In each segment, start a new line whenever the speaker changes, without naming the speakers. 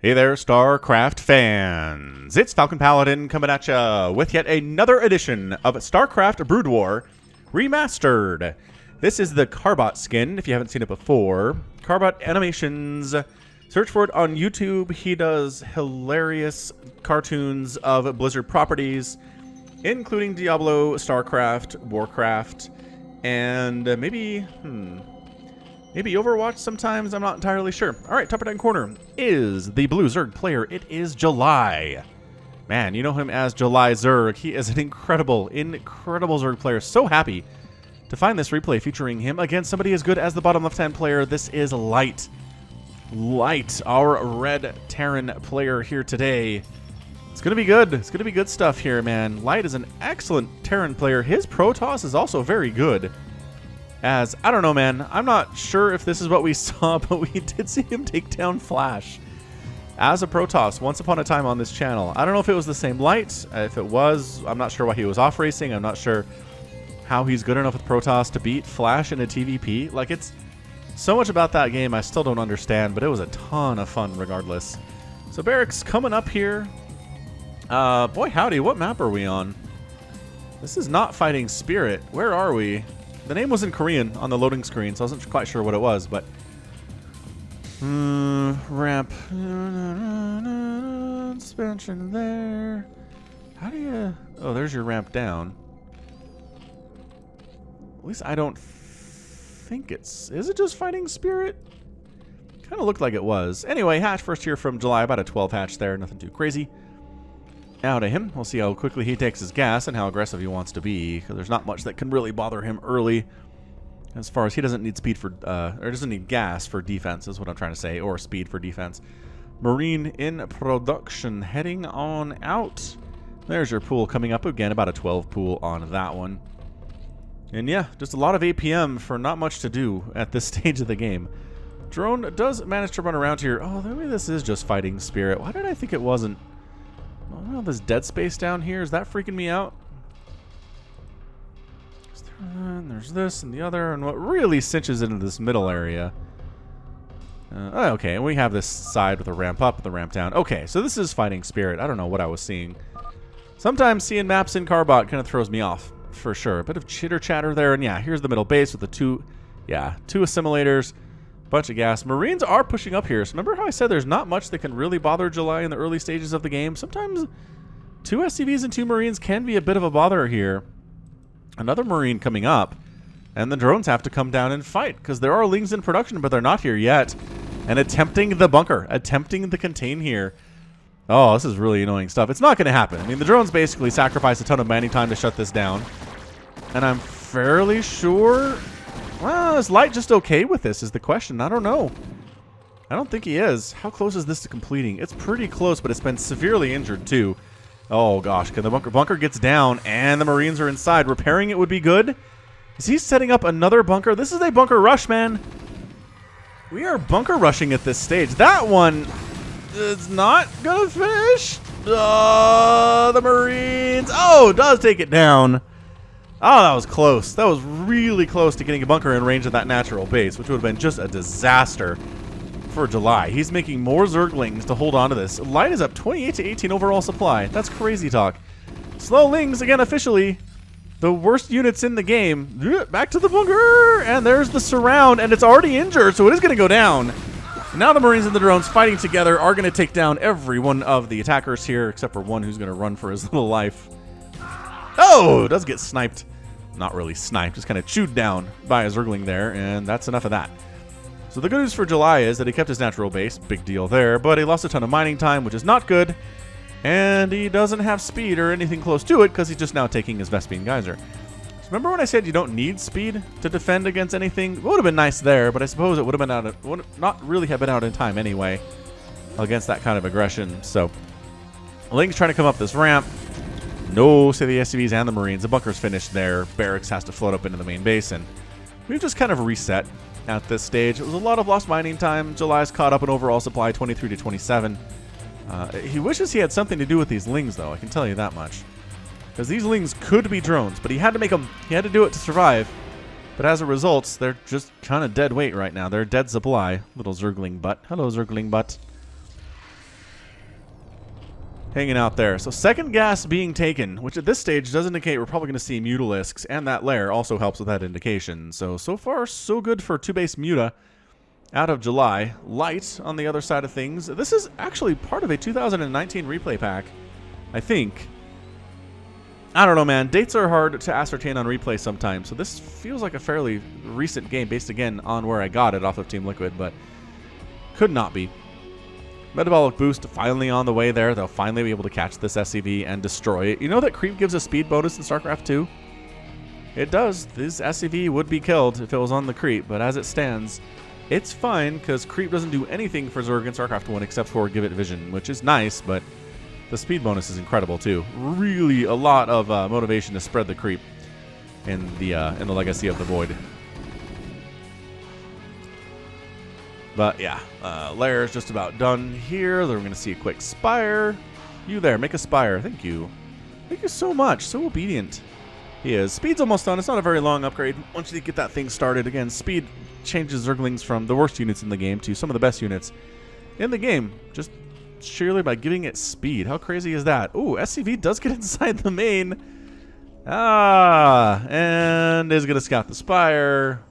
Hey there, StarCraft fans! It's Falcon Paladin coming at ya with yet another edition of StarCraft Brood War Remastered. This is the CARBOT skin, if you haven't seen it before. CARBOT Animations. Search for it on YouTube. He does hilarious cartoons of Blizzard properties, including Diablo, StarCraft, Warcraft, and maybe Overwatch sometimes, I'm not entirely sure. Alright, top right corner is the blue Zerg player. It is July. Man, you know him as July Zerg. He is an incredible Zerg player. So happy to find this replay featuring him against somebody as good as the bottom left-hand player. This is Light. Light, our red Terran player here today. It's going to be good. It's going to be good stuff here, man. Light is an excellent Terran player. His Protoss is also very good. As, I don't know, man, I'm not sure if this is what we saw, but we did see him take down Flash as a Protoss once upon a time on this channel. I don't know if it was the same Light. If it was, I'm not sure why he was off racing. I'm not sure how he's good enough with Protoss to beat Flash in a TVP. Like, it's so much about that game I still don't understand, but it was a ton of fun regardless. So Barracks coming up here. Boy howdy, what map are we on? This is not Fighting Spirit. Where are we? The name was in Korean on the loading screen, so I wasn't quite sure what it was, but... ramp. Expansion there. How do you... Oh, there's your ramp down. At least I don't think it's... Is it just Fighting Spirit? Kind of looked like it was. Anyway, hatch first here from July. About a 12 hatch there. Nothing too crazy. Now to him. We'll see how quickly he takes his gas and how aggressive he wants to be, because there's not much that can really bother him early. As far as he doesn't need speed for, or doesn't need gas for defense, is what I'm trying to say, or speed for defense. Marine in production, heading on out. There's your pool coming up again, about a 12 pool on that one. And yeah, just a lot of APM for not much to do at this stage of the game. Drone does manage to run around here. Oh, maybe this is just Fighting Spirit. Why did I think it wasn't? Oh, this dead space down here, is that freaking me out? And there's this and the other, and what really cinches into this middle area. Okay, and we have this side with a ramp up and the ramp down. Okay, so this is Fighting Spirit. I don't know what I was seeing. Sometimes seeing maps in CARBOT kind of throws me off, for sure. A bit of chitter chatter there, and yeah, here's the middle base with the two assimilators. Bunch of gas. Marines are pushing up here. So remember how I said there's not much that can really bother July in the early stages of the game? Sometimes 2 SCVs and 2 Marines can be a bit of a bother here. Another Marine coming up, and the drones have to come down and fight, because there are Lings in production, but they're not here yet. And attempting the bunker, attempting the contain here. Oh, this is really annoying stuff. It's not going to happen. I mean, the drones basically sacrifice a ton of mining time to shut this down. And I'm fairly sure... Well, is Light just okay with this is the question. I don't know. I don't think he is. How close is this to completing? It's pretty close, but it's been severely injured too. Oh gosh, can the bunker gets down and the Marines are inside. Repairing it would be good. Is he setting up another bunker? This is a bunker rush, man. We are bunker rushing at this stage. That one is not gonna finish. The Marines. Oh, does take it down. Oh, that was close. That was really close to getting a bunker in range of that natural base, which would have been just a disaster for July. He's making more Zerglings to hold on to this. Light is up 28 to 18 overall supply. That's crazy talk. Slow Lings, again, officially the worst units in the game. Back to the bunker, and there's the surround, and it's already injured, so it is going to go down. Now the Marines and the drones fighting together are going to take down every one of the attackers here, except for one who's going to run for his little life. Oh, does get sniped. Not really sniped, just kind of chewed down by a Zergling there, and that's enough of that. So the good news for July is that he kept his natural base, big deal there, but he lost a ton of mining time, which is not good, and he doesn't have speed or anything close to it because he's just now taking his Vespene Geyser. So remember when I said you don't need speed to defend against anything? It would have been nice there, but I suppose it would have been out of, would not really have been out in time anyway against that kind of aggression. So Link's trying to come up this ramp. No, say the SCVs and the Marines. The bunker's finished there. Barracks has to float up into the main base, and we've just kind of reset at this stage. It was a lot of lost mining time. July's caught up in overall supply, 23 to 27. He wishes he had something to do with these Lings, though. I can tell you that much. Because these Lings could be drones, but he had to make them. He had to do it to survive. But as a result, they're just kind of dead weight right now. They're dead supply. Little Zergling butt. Hello, Zergling butt. hanging out there. So second gas being taken, which at this stage does indicate we're probably going to see Mutalisks, and that lair also helps with that indication. So far, so good for 2-base Muta out of July. Light on the other side of things. This is actually part of a 2019 replay pack, I think. I don't know, man. Dates are hard to ascertain on replay sometimes, so this feels like a fairly recent game based, again, on where I got it off of Team Liquid, but could not be. Metabolic boost finally on the way there. They'll finally be able to catch this SCV and destroy it. You know that creep gives a speed bonus in StarCraft 2? It does. This SCV would be killed if it was on the creep, but as it stands, it's fine because creep doesn't do anything for Zerg in StarCraft 1 except for give it vision, which is nice, but the speed bonus is incredible too. Really a lot of motivation to spread the creep in the Legacy of the Void. But yeah, lair is just about done here. Then we're going to see a quick spire. You there, make a spire. Thank you. Thank you so much. So obedient he is. Speed's almost done. It's not a very long upgrade. Once you get that thing started, again, speed changes Zerglings from the worst units in the game to some of the best units in the game. Just sheerly by giving it speed. How crazy is that? Ooh, SCV does get inside the main. And is going to scout the spire.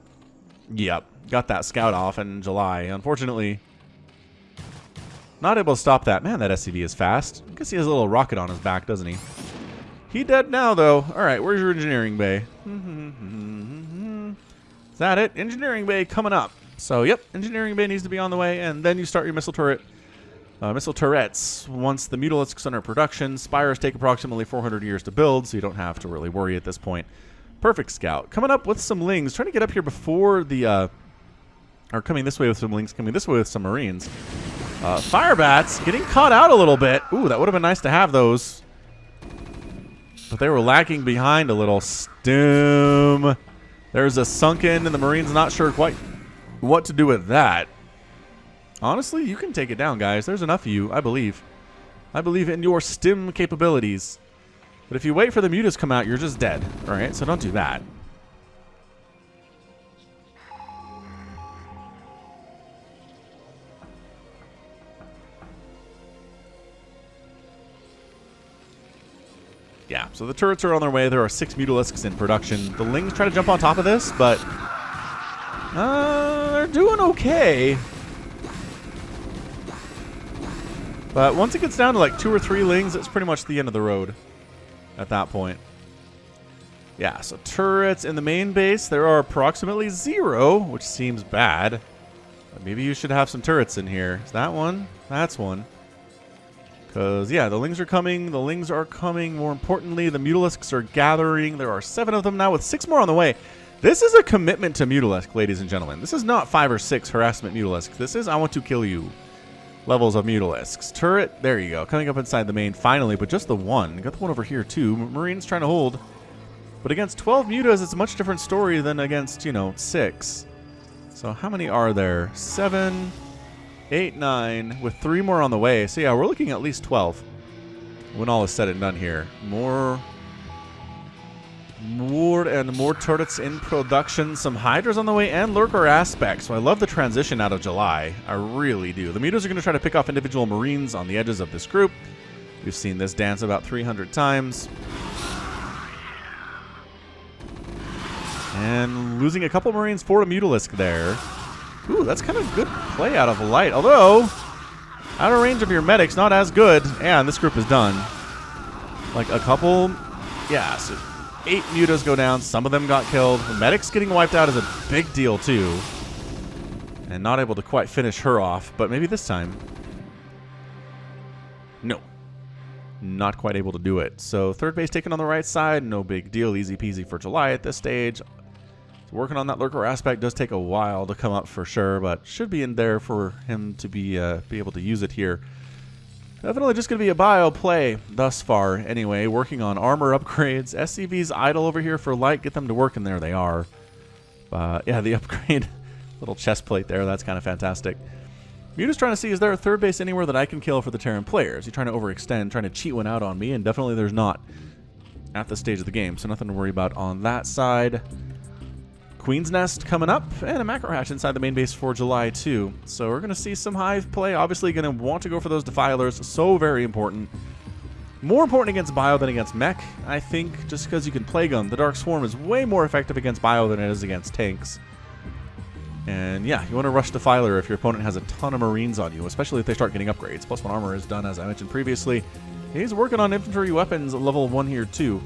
Yep. Got that scout off in July. Unfortunately, not able to stop that. Man, that SCV is fast. I guess he has a little rocket on his back, doesn't he? He dead now, though. All right, where's your engineering bay? Is that it? Engineering bay coming up. So, yep, engineering bay needs to be on the way, and then you start your missile turret. Missile turrets. Once the Mutalisks are in production, spires take approximately 400 years to build, so you don't have to really worry at this point. Perfect scout. Coming up with some lings. Trying to get up here before the... or coming this way with some lings, coming this way with some marines. Fire bats getting caught out a little bit. Ooh, that would have been nice to have those. But they were lagging behind a little. Stim. There's a sunken, and the marines not sure quite what to do with that. Honestly, you can take it down, guys. There's enough of you, I believe. I believe in your stim capabilities. But if you wait for the mutas to come out, you're just dead. All right, so don't do that. Yeah, so the turrets are on their way. There are 6 Mutalisks in production. The lings try to jump on top of this, but they're doing okay. But once it gets down to like 2 or 3 lings, it's pretty much the end of the road at that point. Yeah, so turrets in the main base, there are approximately 0, which seems bad. But maybe you should have some turrets in here. Is that one? That's one. Because, yeah, the lings are coming. The lings are coming. More importantly, the Mutalisks are gathering. There are 7 of them now with 6 more on the way. This is a commitment to Mutalisk, ladies and gentlemen. This is not 5 or 6 harassment Mutalisks. This is I want to kill you levels of Mutalisks. Turret, there you go. Coming up inside the main finally, but just the one. Got the one over here, too. Marines trying to hold. But against 12 Mutas, it's a much different story than against, 6. So how many are there? 7... 8, 9, with 3 more on the way. So yeah, we're looking at least 12 when all is said and done here. More and more turrets in production. Some Hydras on the way and Lurker aspects. So I love the transition out of July. I really do. The Mutas are going to try to pick off individual Marines on the edges of this group. We've seen this dance about 300 times. And losing a couple Marines for a Mutalisk there. Ooh, that's kind of good play out of light. Although, out of range of your medics, not as good. And this group is done. Like a couple, yeah, so 8 mutas go down. Some of them got killed. The medics getting wiped out is a big deal, too. And not able to quite finish her off. But maybe this time. No. Not quite able to do it. So third base taken on the right side. No big deal. Easy peasy for July at this stage. Working on that lurker aspect does take a while to come up for sure, but should be in there for him to be able to use it here. Definitely just going to be a bio play thus far anyway. Working on armor upgrades. SCV's idle over here for light. Get them to work, and there they are. Yeah, the upgrade. Little chest plate there. That's kind of fantastic. Muta's trying to see, is there a third base anywhere that I can kill for the Terran players? He's trying to overextend, trying to cheat one out on me, and definitely there's not at this stage of the game, so nothing to worry about on that side. Queen's Nest coming up, and a macro hatch inside the main base for July, too. So we're going to see some Hive play. Obviously going to want to go for those Defilers. So very important More important against Bio than against Mech, I think, just because you can Plague them. The Dark Swarm is way more effective against Bio than it is against tanks. And yeah, you want to rush Defiler if your opponent has a ton of Marines on you, especially if they start getting upgrades. +1 armor is done, as I mentioned previously. He's working on infantry weapons at level 1 here too.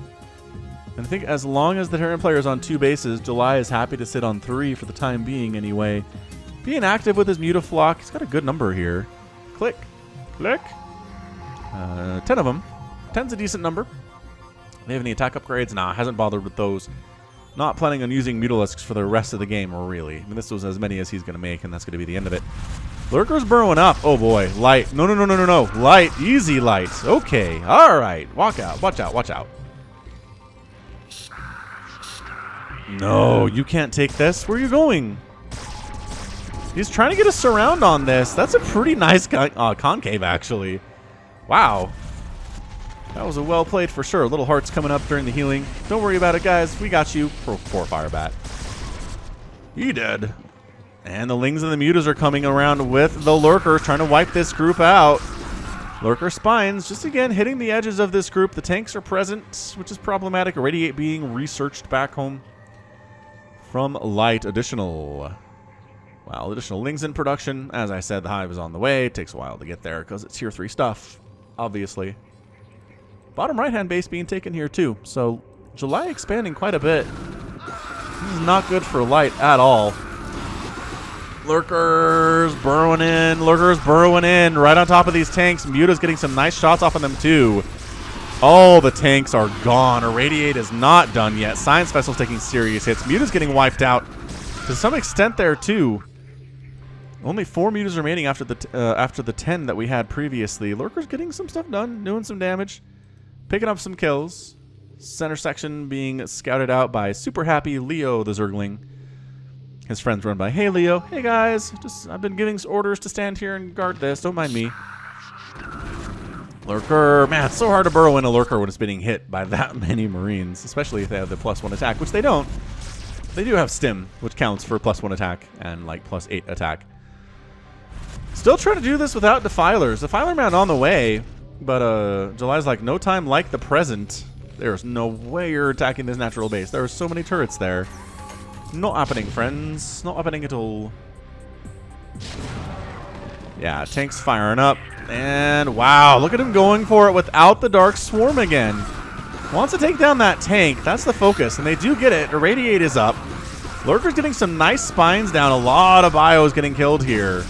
And I think as long as the Terran player is on 2 bases, July is happy to sit on 3 for the time being anyway. Being active with his Mutaflock, he's got a good number here. Click. Click. 10 of them. 10's a decent number. They have any attack upgrades? Nah, hasn't bothered with those. Not planning on using Mutalisks for the rest of the game, really. I mean, this was as many as he's going to make, and that's going to be the end of it. Lurker's burrowing up. Oh, boy. Light. No, no, no, no, no, no. Light. Easy light. Okay. All right. Walk out. Watch out. Watch out. No, you can't take this. Where are you going? He's trying to get a surround on this. That's a pretty nice concave, actually. Wow. That was a well played for sure. Little hearts coming up during the healing. Don't worry about it, guys. We got you. Poor Firebat. He dead. And the Lings and the Mutas are coming around with the Lurkers, trying to wipe this group out. Lurker Spines, just again, hitting the edges of this group. The tanks are present, which is problematic. Irradiate being researched back home from Light. Additional Lings in production. As I said, the Hive is on the way. It takes a while to get there because it's tier 3 stuff, obviously. Bottom right-hand base being taken here, too. So, July expanding quite a bit. This is not good for Light at all. Lurkers burrowing in. Lurkers burrowing in. Right on top of these tanks. Muta's getting some nice shots off of them, too. Oh, the tanks are gone. Irradiate is not done yet. Science Vessel's taking serious hits. Muta's getting wiped out to some extent there, too. Only 4 Mutas remaining after the 10 that we had previously. Lurker's getting some stuff done. Doing some damage. Picking up some kills. Center section being scouted out by super happy Leo the Zergling. His friends run by, hey Leo, hey guys, I've been giving orders to stand here and guard this, don't mind me. Lurker, man, it's so hard to burrow in a Lurker when it's being hit by that many Marines, especially if they have the +1 attack, which they don't. They do have Stim, which counts for +1 attack and like +8 attack. Still trying to do this without Defilers. Defiler man on the way. But July's like, no time like the present. There's no way you're attacking this natural base. There are so many turrets there. Not happening, friends. Not happening at all. Yeah, tanks firing up. And wow, look at him going for it without the Dark Swarm again. Wants to take down that tank. That's the focus. And they do get it. Irradiate is up. Lurker's getting some nice spines down. A lot of bios getting killed here.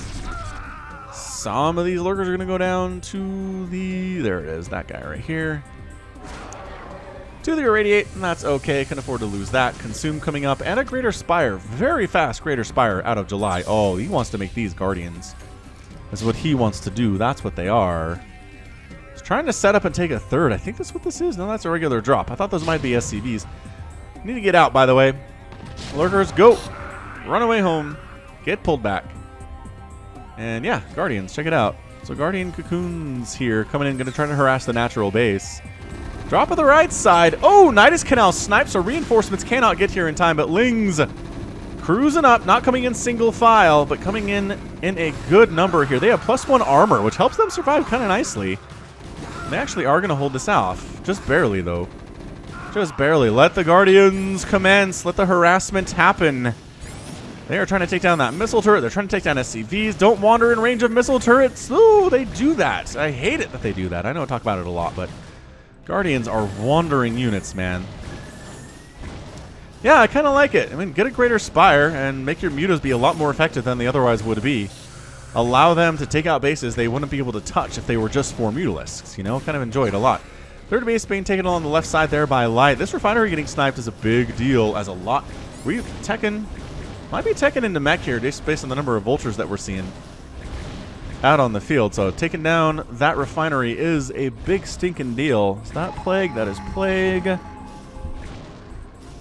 Some of these Lurkers are going to go down to the... There it is. That guy right here. To the Irradiate, and that's okay. Can afford to lose that. Consume coming up, and a Greater Spire. Very fast Greater Spire out of July. Oh, he wants to make these Guardians. That's what he wants to do. That's what they are. He's trying to set up and take a third. I think that's what this is. No, that's a regular drop. I thought those might be SCVs. Need to get out, by the way. Lurkers, go. Run away home. Get pulled back. And yeah, Guardians, check it out. So Guardian Cocoons here, coming in, going to try to harass the natural base. Drop of the right side. Oh, Nidus Canal snipes, so reinforcements cannot get here in time, but Lings cruising up, not coming in single file, but coming in a good number here. They have +1 armor, which helps them survive kind of nicely. They actually are going to hold this off. Just barely, though. Just barely. Let the Guardians commence. Let the harassment happen. They are trying to take down that missile turret. They're trying to take down SCVs. Don't wander in range of missile turrets. Ooh, they do that. I hate it that they do that. I know I talk about it a lot, but Guardians are wandering units, man. Yeah, I kind of like it. I mean, get a Greater Spire and make your Mutas be a lot more effective than they otherwise would be. Allow them to take out bases they wouldn't be able to touch if they were just 4 Mutalisks, you know? Kind of enjoy it a lot. Third base being taken on the left side there by Light. This refinery getting sniped is a big deal, as a lot... Might be teching into mech here, just based on the number of vultures that we're seeing out on the field. So taking down that refinery is a big stinking deal. Is that Plague? That is Plague.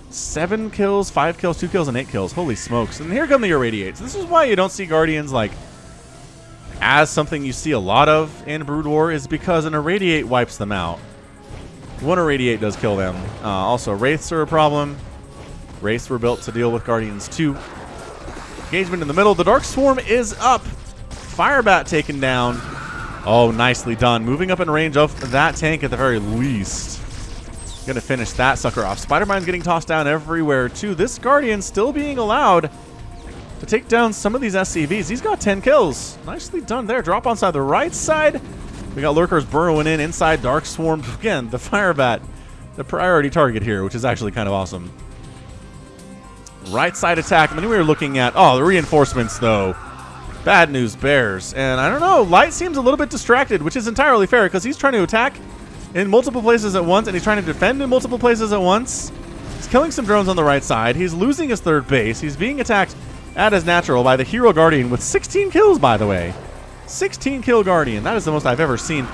7 kills, 5 kills, 2 kills, and 8 kills. Holy smokes. And here come the Irradiates. This is why you don't see Guardians like as something you see a lot of in Brood War, is because an Irradiate wipes them out. One Irradiate does kill them. Also, Wraiths are a problem. Wraiths were built to deal with Guardians too. Engagement in the middle. The Dark Swarm is up. Firebat taken down. Oh, nicely done. Moving up in range of that tank at the very least. Gonna finish that sucker off. Spider-Mine's getting tossed down everywhere, too. This Guardian still being allowed to take down some of these SCVs. He's got 10 kills. Nicely done there. Drop on side the right side. We got lurkers burrowing in inside Dark Swarm. Again, the Fire Bat, the priority target here, which is actually kind of awesome. Right side attack. I mean, we were looking at, oh, the reinforcements, though. Bad news bears. And I don't know, Light seems a little bit distracted, which is entirely fair because he's trying to attack in multiple places at once, and he's trying to defend in multiple places at once. He's killing some drones on the right side. He's losing his third base. He's being attacked at his natural by the Hero Guardian with 16 kills, by the way. 16 kill Guardian. That is the most I've ever seen.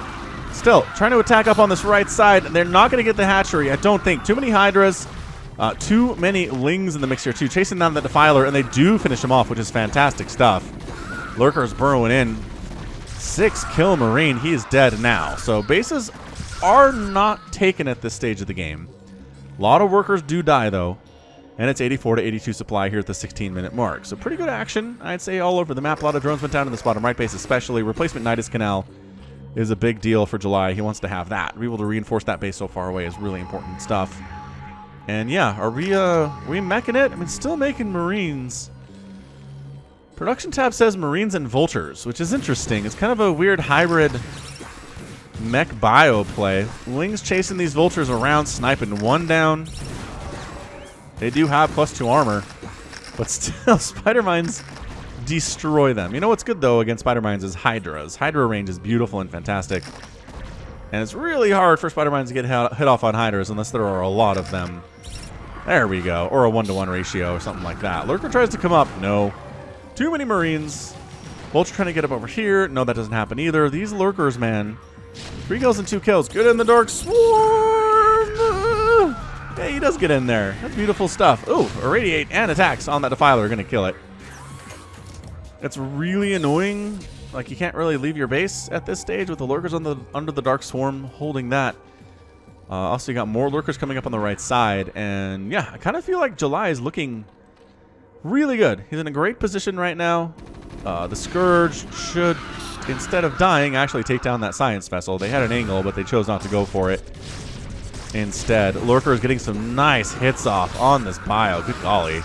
Still, trying to attack up on this right side. They're not going to get the hatchery, I don't think. Too many Hydras. Too many Lings in the mix here, too. Chasing down the Defiler, and they do finish him off, which is fantastic stuff. Lurkers burrowing in. 6 kill Marine. He is dead now. So bases are not taken at this stage of the game. A lot of workers do die, though. And it's 84 to 82 supply here at the 16-minute mark. So pretty good action, I'd say, all over the map. A lot of drones went down in this bottom right base, especially. Replacement Nidus Canal is a big deal for July. He wants to have that. Be able to reinforce that base so far away is really important stuff. And yeah, are we meching it? I mean, still making Marines. Production tab says Marines and Vultures, which is interesting. It's kind of a weird hybrid mech bio play. Lings chasing these Vultures around, sniping one down. They do have +2 armor, but still, Spider-Mines destroy them. You know what's good, though, against Spider-Mines is Hydras. Hydra range is beautiful and fantastic. And it's really hard for Spider-Mines to get hit off on Hydras unless there are a lot of them. There we go. Or a 1-to-1 ratio or something like that. Lurker tries to come up. No. Too many Marines. Vulture trying to get up over here. No, that doesn't happen either. These Lurkers, man. 3 kills and 2 kills. Good in the Dark Swarm. Yeah, he does get in there. That's beautiful stuff. Ooh, Irradiate and attacks on that Defiler are going to kill it. It's really annoying. Like, you can't really leave your base at this stage with the Lurkers on under the Dark Swarm holding that. Also, you got more Lurkers coming up on the right side. And, yeah, I kind of feel like July is looking really good. He's in a great position right now. The Scourge should, instead of dying, actually take down that Science Vessel. They had an angle, but they chose not to go for it instead. Lurker is getting some nice hits off on this bio. Good golly.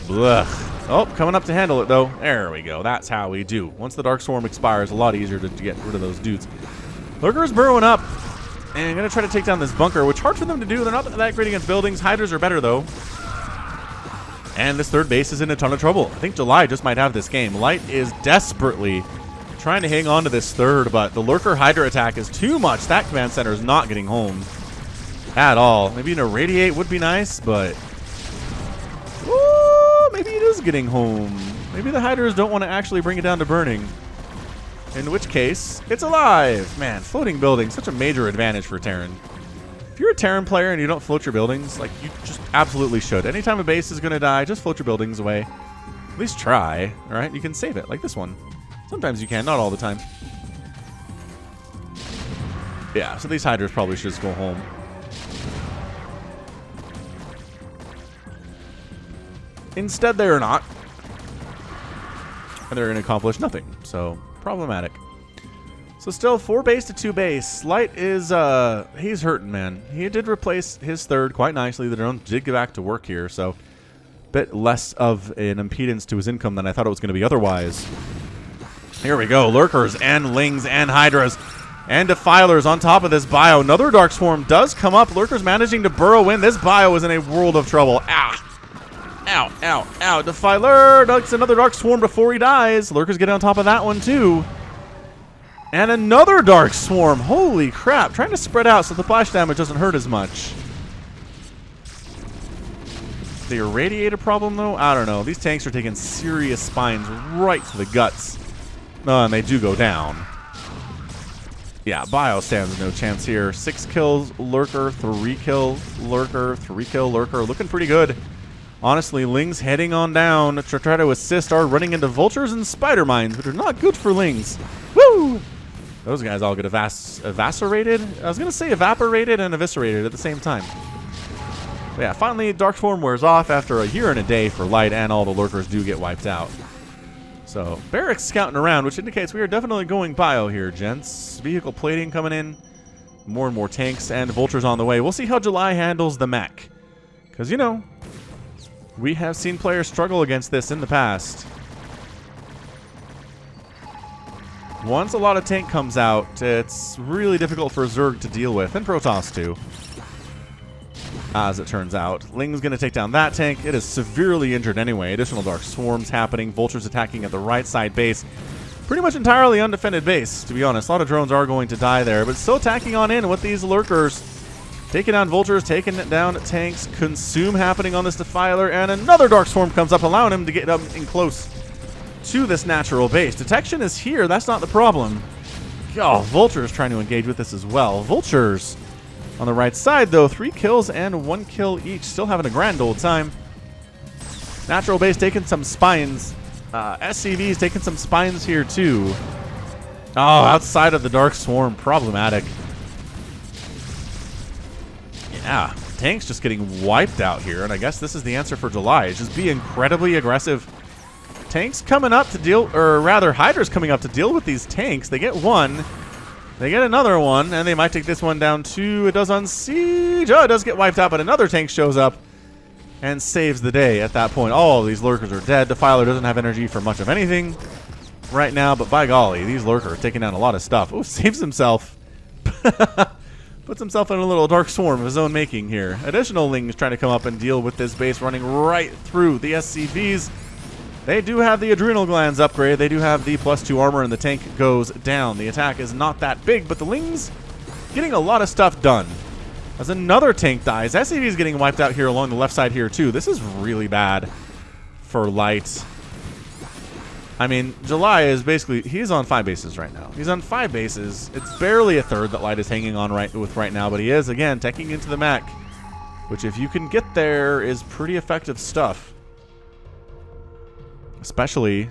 Blech. Oh, coming up to handle it, though. There we go. That's how we do. Once the Dark Swarm expires, a lot easier to get rid of those dudes. Lurker is burrowing up. And going to try to take down this bunker, which is hard for them to do. They're not that great against buildings. Hydras are better, though. And this third base is in a ton of trouble. I think July just might have this game. Light is desperately trying to hang on to this third, but the Lurker Hydra attack is too much. That command center is not getting home at all. Maybe an Irradiate would be nice, but... Ooh, maybe it is getting home. Maybe the Hydras don't want to actually bring it down to burning. In which case, it's alive. Man, floating buildings, such a major advantage for Terran. If you're a Terran player and you don't float your buildings, like, you just absolutely should. Anytime a base is going to die, just float your buildings away. At least try, all right? You can save it, like this one. Sometimes you can, not all the time. Yeah, so these Hydras probably should just go home. Instead, they are not. And they're going to accomplish nothing, so problematic. So still 4 base to 2 base. Light is, he's hurting, man. He did replace his third quite nicely. The drones did get back to work here, so a bit less of an impedance to his income than I thought it was going to be otherwise. Here we go. Lurkers and Lings and Hydras and Defilers on top of this bio. Another Dark Swarm does come up. Lurkers managing to burrow in. This bio is in a world of trouble. Ah! Ow, ow, ow. Defiler ducks another Dark Swarm before he dies. Lurkers get on top of that one, too. And another Dark Swarm. Holy crap. Trying to spread out so the splash damage doesn't hurt as much. The Irradiator problem, though? I don't know. These tanks are taking serious spines right to the guts. And they do go down. Yeah, Bio stands no chance here. 6 kills, Lurker, 3 kill, Lurker, 3 kill, Lurker. Looking pretty good. Honestly, Lings heading on down to try to assist are running into Vultures and Spider-Mines, which are not good for Lings. Woo! Those guys all get evaporated. I was going to say evaporated and eviscerated at the same time. But yeah, finally, Dark Swarm wears off after a year and a day for Light, and all the Lurkers do get wiped out. So, barracks scouting around, which indicates we are definitely going bio here, gents. Vehicle plating coming in. More and more tanks and vultures on the way. We'll see how July handles the mech. Because, you know, we have seen players struggle against this in the past. Once a lot of tank comes out, it's really difficult for Zerg to deal with, and Protoss too. As it turns out. Ling's going to take down that tank. It is severely injured anyway. Additional Dark Swarms happening. Vultures attacking at the right side base. Pretty much entirely undefended base, to be honest. A lot of drones are going to die there, but still attacking on in with these lurkers. Taking down vultures, taking down tanks. Consume happening on this Defiler, and another Dark Swarm comes up, allowing him to get up in close to this natural base. Detection is here. That's not the problem. Oh, Vultures trying to engage with this as well. Vultures on the right side, though. 3 kills and 1 kill each. Still having a grand old time. Natural base taking some spines. SCV's taking some spines here, too. Oh, outside of the Dark Swarm. Problematic. Yeah, tanks just getting wiped out here, and I guess this is the answer for July. Just be incredibly aggressive. Tanks coming up to deal, or rather, Hydra's coming up to deal with these tanks. They get one. They get another one, and they might take this one down too. It does unsiege. Oh, it does get wiped out, but another tank shows up and saves the day at that point. All of these lurkers are dead. Defiler doesn't have energy for much of anything right now, but by golly, these lurkers are taking down a lot of stuff. Oh, saves himself. Puts himself in a little Dark Swarm of his own making here. Additional Lings trying to come up and deal with this base, running right through the SCVs. They do have the adrenal glands upgrade. They do have the +2 armor, and the tank goes down. The attack is not that big, but the Lings getting a lot of stuff done. As another tank dies, SCV is getting wiped out here along the left side here too. This is really bad for Light. I mean, July is basically, he's on 5 bases right now. He's on 5 bases. It's barely a third that Light is hanging on right now, but he is, again, teching into the mech, which if you can get there is pretty effective stuff. Especially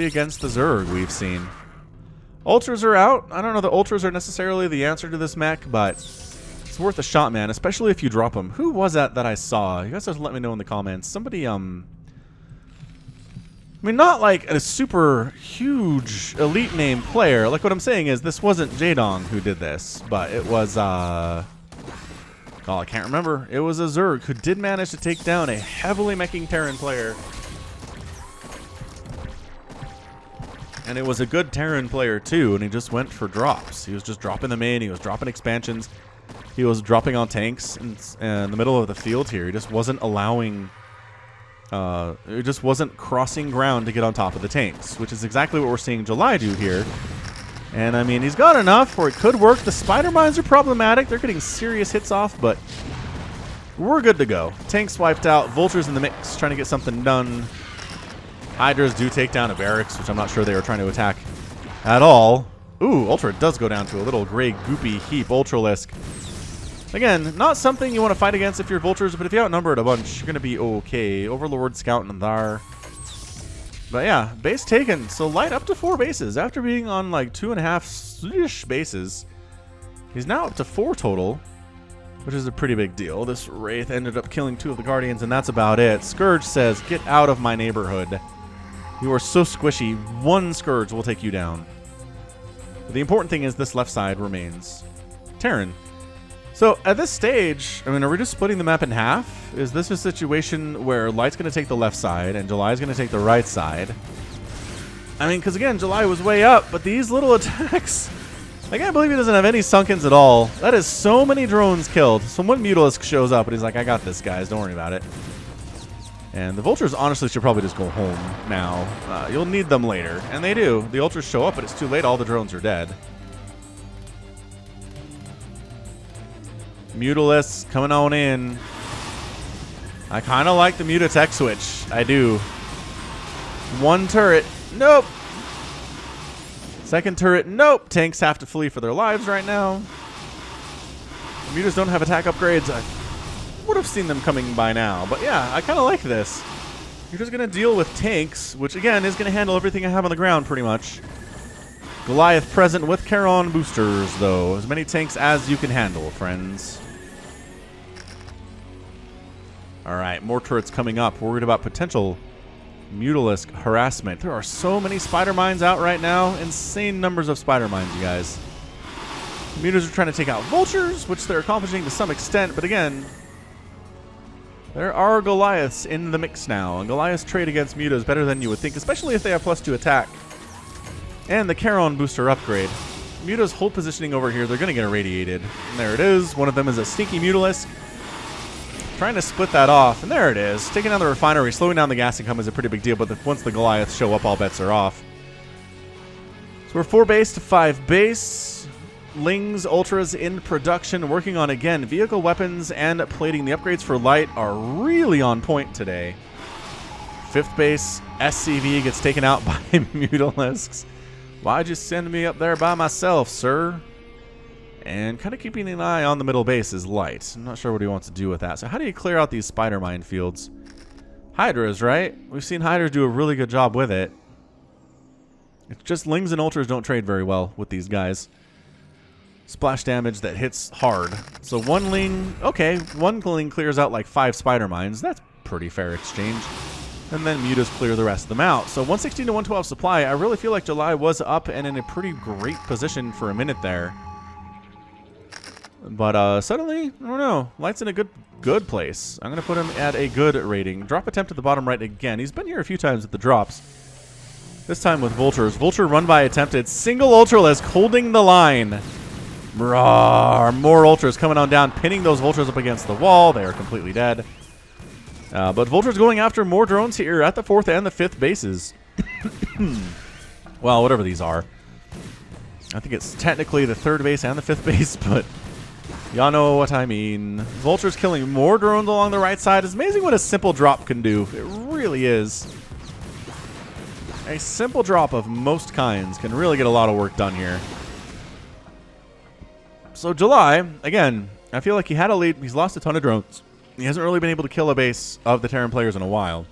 against the Zerg we've seen. Ultras are out. I don't know that Ultras are necessarily the answer to this mech, but it's worth a shot, man, especially if you drop them. Who was that I saw? You guys have to let me know in the comments. Somebody, I mean, not like a super huge elite name player. Like, what I'm saying is this wasn't Jaedong who did this, but it was, oh, I can't remember. It was a Zerg who did manage to take down a heavily meching Terran player. And it was a good Terran player, too, and he just went for drops. He was just dropping them in. He was dropping expansions. He was dropping on tanks in the middle of the field here. He just wasn't allowing... it just wasn't crossing ground to get on top of the tanks, which is exactly what we're seeing July do here. And, I mean, he's got enough where it could work. The spider mines are problematic. They're getting serious hits off, but we're good to go. Tanks wiped out. Vultures in the mix, trying to get something done. Hydras do take down a barracks, which I'm not sure they were trying to attack at all. Ooh, Ultra does go down to a little gray, goopy heap. Ultralisk. Again, not something you want to fight against if you're Vultures, but if you outnumber it a bunch, you're going to be okay. Overlord scouting there. But yeah, base taken. So Light up to 4 bases. After being on like 2.5-ish bases, he's now up to 4 total, which is a pretty big deal. This Wraith ended up killing 2 of the Guardians, and that's about it. Scourge says, get out of my neighborhood. You are so squishy. 1 Scourge will take you down. But the important thing is this left side remains Terran. So at this stage, I mean, are we just splitting the map in half? Is this a situation where Light's going to take the left side and July's going to take the right side? I mean, because again, July was way up, but these little attacks, I can't believe he doesn't have any sunkens at all. That is so many drones killed. So one Mutalisk shows up and he's like, I got this, guys. Don't worry about it. And the Vultures honestly should probably just go home now. You'll need them later. And they do. The Ultras show up, but it's too late. All the drones are dead. Mutalisks coming on in. I kind of like the Mutatech switch. I do. 1 turret. Nope. 2nd turret. Nope. Tanks have to flee for their lives right now. The Mutas don't have attack upgrades. I would have seen them coming by now. But yeah, I kind of like this. You're just going to deal with tanks, which again is going to handle everything I have on the ground pretty much. Goliath present with Charon boosters, though. As many tanks as you can handle, friends. All right, more turrets coming up. Worried about potential Mutalisk harassment. There are so many spider mines out right now. Insane numbers of spider mines, you guys. Mutas are trying to take out vultures, which they're accomplishing to some extent, but again, there are Goliaths in the mix now, and Goliaths trade against Mutas better than you would think, especially if they have +2 attack. And the Charon booster upgrade. Mutas hold positioning over here, they're going to get irradiated. And there it is. One of them is a sneaky Mutalisk. Trying to split that off, and there it is. Taking down the refinery, slowing down the gas income is a pretty big deal, but once the Goliaths show up, all bets are off. So we're 4 base to 5 base. Lings, Ultras in production, working on, again, vehicle weapons and plating. The upgrades for light are really on point today. 5th base, SCV gets taken out by Mutalisks. Why'd you send me up there by myself, sir? And kind of keeping an eye on the middle base is light. I'm not sure what he wants to do with that. So how do you clear out these spider mine fields? Hydras, right? We've seen Hydras do a really good job with it. It's just Lings and Ultras don't trade very well with these guys. Splash damage that hits hard. So one Ling, okay, one Ling clears out like 5 spider mines. That's pretty fair exchange. And then Mutas clear the rest of them out. So 116 to 112 supply. I really feel like July was up and in a pretty great position for a minute there. But suddenly, I don't know. Light's in a good place. I'm going to put him at a good rating. Drop attempt at the bottom right again. He's been here a few times with the drops. This time with Vultures. Vulture run by attempted. Single Ultralisk holding the line. Roar, more Ultras coming on down, pinning those Vultures up against the wall. They are completely dead. But Vultures going after more drones here at the 4th and the 5th bases. Well, whatever these are. I think it's technically the 3rd base and the 5th base, but y'all know what I mean. Vultures killing more drones along the right side. It's amazing what a simple drop can do. It really is. A simple drop of most kinds can really get a lot of work done here. So July, again, I feel like he had a lead. He's lost a ton of drones. He hasn't really been able to kill a base of the Terran players in a while.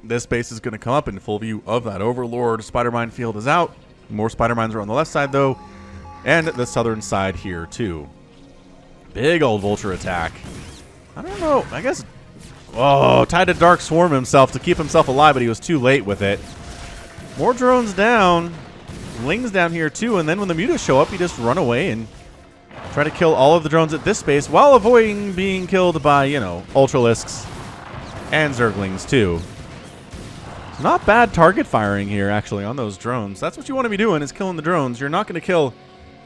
This base is going to come up in full view of that Overlord. Spider Mine field is out. More Spider Mines are on the left side, though. And the southern side here, too. Big old Vulture attack. I don't know. I guess... Oh, tried to Dark Swarm himself to keep himself alive, but he was too late with it. More drones down. Lings down here too, and then when the Mutas show up, you just run away and try to kill all of the drones at this space while avoiding being killed by, you know, Ultralisks and Zerglings too. It's not bad target firing here, actually, on those drones. That's what you want to be doing, is killing the drones. You're not going to kill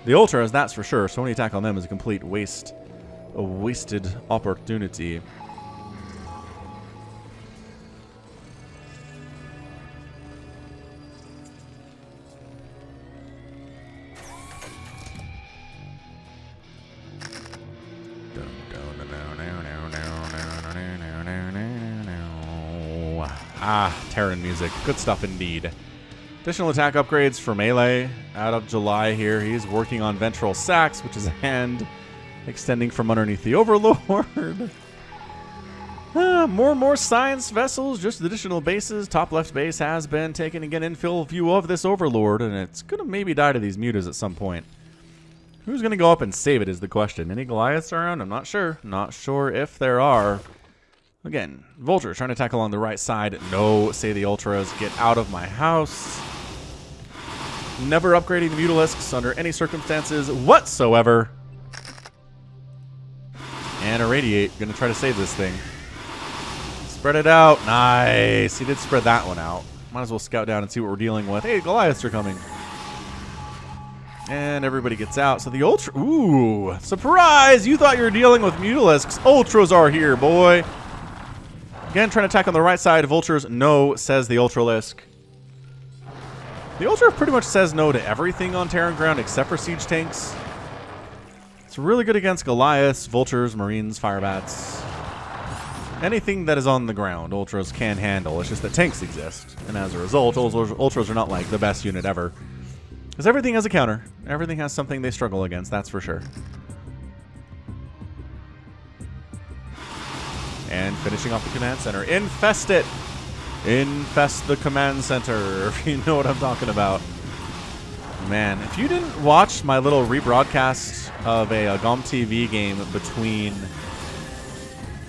the Ultras, that's for sure. So any attack on them is a complete waste. A wasted opportunity. Ah, Terran music. Good stuff indeed. Additional attack upgrades for melee out of July here. He's working on Ventral Sacs, which is a hand extending from underneath the Overlord. More and more science vessels, just additional bases. Top left base has been taken again in full view of this Overlord, and it's going to maybe die to these Mutas at some point. Who's going to go up and save it is the question. Any Goliaths around? I'm not sure. Not sure if there are. Again, Vulture trying to attack along the right side. No, say the Ultras. Get out of my house. Never upgrading the Mutalisks under any circumstances whatsoever. And Irradiate. Going to try to save this thing. Spread it out. Nice. He did spread that one out. Might as well scout down and see what we're dealing with. Hey, Goliaths are coming. And everybody gets out. So the Ultra... Ooh. Surprise! You thought you were dealing with Mutalisks. Ultras are here, boy. Again, trying to attack on the right side. Vultures, no, says the Ultralisk. The Ultra pretty much says no to everything on Terran ground except for siege tanks. It's really good against Goliaths, Vultures, Marines, Firebats. Anything that is on the ground, Ultras can handle. It's just that tanks exist. And as a result, Ultras are not like the best unit ever. Because everything has a counter. Everything has something they struggle against, that's for sure. And finishing off the command center. Infest it! Infest the command center, if you know what I'm talking about. Man, if you didn't watch my little rebroadcast of a GOM TV game between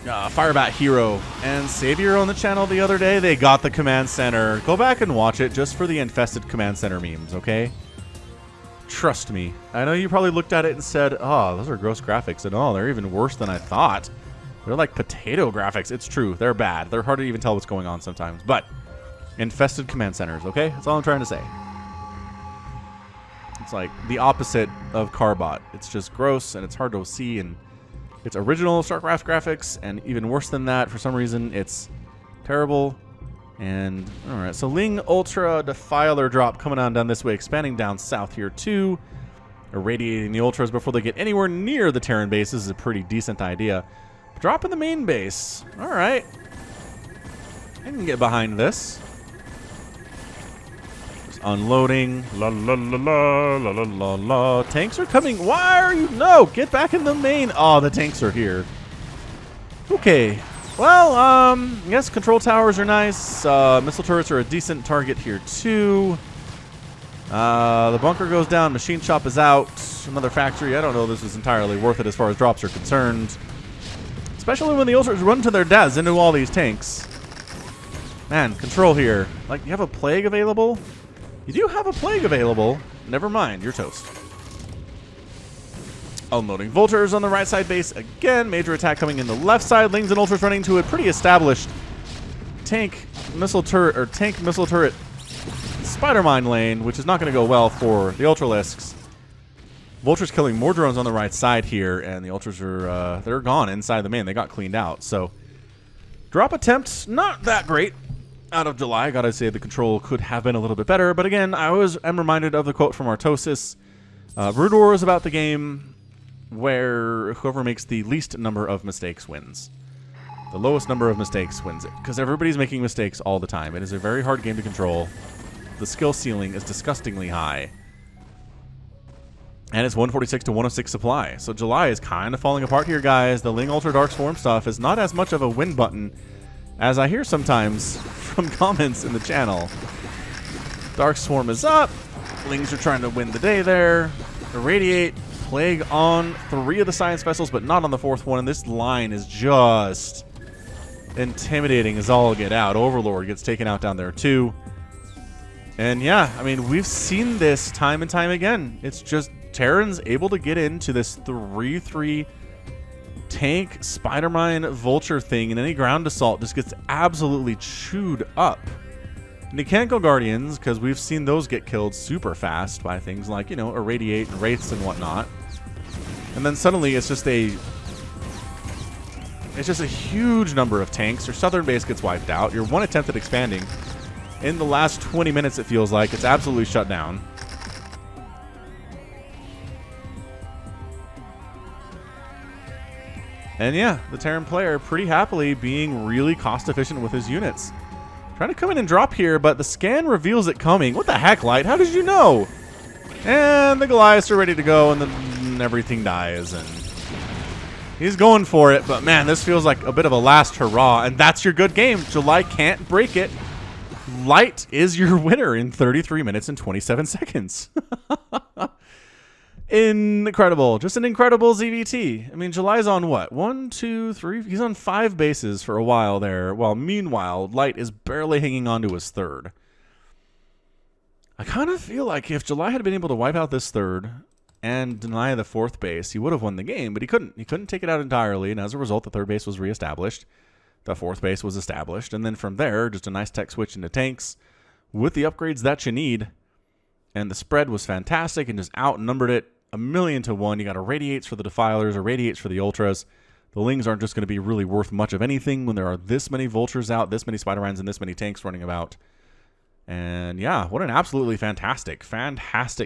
Firebat Hero and Savior on the channel the other day. They got the command center. Go back and watch it just for the infested command center memes, okay? Trust me. I know you probably looked at it and said, oh, those are gross graphics. And oh, they're even worse than I thought. They're like potato graphics. It's true. They're bad. They're hard to even tell what's going on sometimes. But infested command centers, okay? That's all I'm trying to say. It's like the opposite of CARBOT. It's just gross and it's hard to see, and it's original StarCraft graphics, and even worse than that, for some reason, it's terrible. And, alright, so Ling Ultra Defiler drop coming on down this way, expanding down south here too. Irradiating the Ultras before they get anywhere near the Terran bases is a pretty decent idea. Drop in the main base. Alright. I can get behind this. Just unloading. La la la la la la la la. Tanks are coming. Why are you? No! Get back in the main. Oh, the tanks are here. Okay. Well, yes, control towers are nice. Missile turrets are a decent target here, too. The bunker goes down. Machine shop is out. Another factory. I don't know if this is entirely worth it as far as drops are concerned. Especially when the Ultras run to their deaths into all these tanks. Man, control here. Like, you have a plague available? You do have a plague available. Never mind, you're toast. Unloading Vultures on the right side base again. Major attack coming in the left side. Lings and Ultras running to a pretty established tank missile turret, or tank missile turret spider mine lane, which is not going to go well for the Ultralisks. Vultures killing more drones on the right side here, and the Ultras are they're gone inside the main. They got cleaned out. So drop attempts not that great out of July. Gotta say the control could have been a little bit better, but again, I always am reminded of the quote from Artosis. Brood War is about the game where whoever makes the least number of mistakes wins. The lowest number of mistakes wins it, because everybody's making mistakes all the time. It is a very hard game to control. The skill ceiling is disgustingly high. And it's 146 to 106 supply. So July is kind of falling apart here, guys. The Ling Ultra Dark Swarm stuff is not as much of a win button as I hear sometimes from comments in the channel. Dark Swarm is up. Lings are trying to win the day there. Irradiate. Plague on 3 of the science vessels, but not on the 4th one. And this line is just intimidating as all get out. Overlord gets taken out down there too. And yeah, I mean, we've seen this time and time again. It's just Terran's able to get into this 3-3 tank spider mine vulture thing, and any ground assault just gets absolutely chewed up. And you can't go Guardians, because we've seen those get killed super fast by things like, you know, Irradiate and Wraiths and whatnot. And then suddenly it's just a huge number of tanks. Your southern base gets wiped out. Your one attempt at expanding, in the last 20 minutes it feels like, it's absolutely shut down. And yeah, the Terran player pretty happily being really cost efficient with his units. Trying to come in and drop here, but the scan reveals it coming. What the heck, Light? How did you know? And the Goliaths are ready to go, and then everything dies, and he's going for it. But man, this feels like a bit of a last hurrah, and that's your good game. July can't break it. Light is your winner in 33 minutes and 27 seconds. Incredible. Just an incredible ZVT. I mean, July's on what? 1, 2, 3? He's on 5 bases for a while there. While meanwhile, Light is barely hanging on to his 3rd. I kind of feel like if July had been able to wipe out this 3rd and deny the 4th base, he would have won the game, but he couldn't. He couldn't take it out entirely, and as a result, the 3rd base was reestablished. The 4th base was established, and then from there, just a nice tech switch into tanks with the upgrades that you need. And the spread was fantastic and just outnumbered it 1,000,000 to 1. You got Irradiates for the Defilers, Irradiates for the Ultras. The Lings aren't just going to be really worth much of anything when there are this many Vultures out, this many Spider-Mines, and this many tanks running about. And yeah, what an absolutely fantastic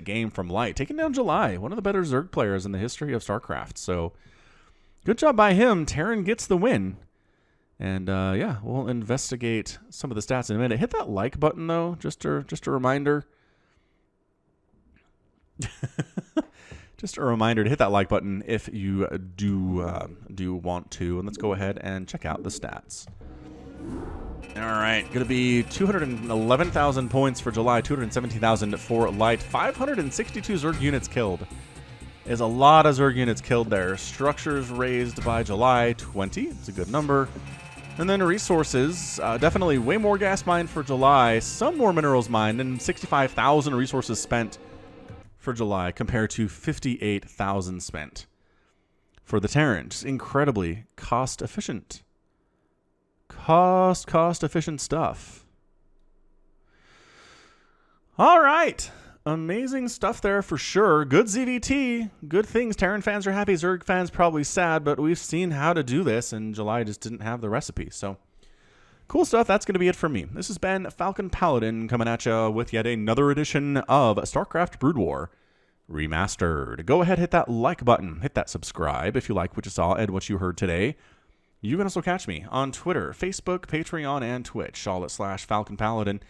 game from Light. Taking down July, one of the better Zerg players in the history of StarCraft. So good job by him. Terran gets the win. And yeah, we'll investigate some of the stats in a minute. Hit that like button, though, just a reminder. Just a reminder to hit that like button if you do want to. And let's go ahead and check out the stats. All right, going to be 211,000 points for July, 217,000 for Light, 562 Zerg units killed. is a lot of Zerg units killed there. Structures raised by July 20. It's a good number. And then resources, definitely way more gas mined for July, some more minerals mined, and 65,000 resources spent for July compared to 58,000 spent for the Terran. Just incredibly cost efficient. Cost efficient stuff. All right. Amazing stuff there for sure. Good ZVT. Good things. Terran fans are happy. Zerg fans probably sad, but we've seen how to do this, and July just didn't have the recipe. So, cool stuff. That's going to be it for me. This has been Falcon Paladin coming at you with yet another edition of StarCraft Brood War Remastered. Go ahead, hit that like button. Hit that subscribe if you like what you saw and what you heard today. You can also catch me on Twitter, Facebook, Patreon, and Twitch, all at /Falcon Paladin.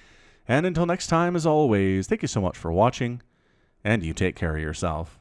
And until next time, as always, thank you so much for watching, and you take care of yourself.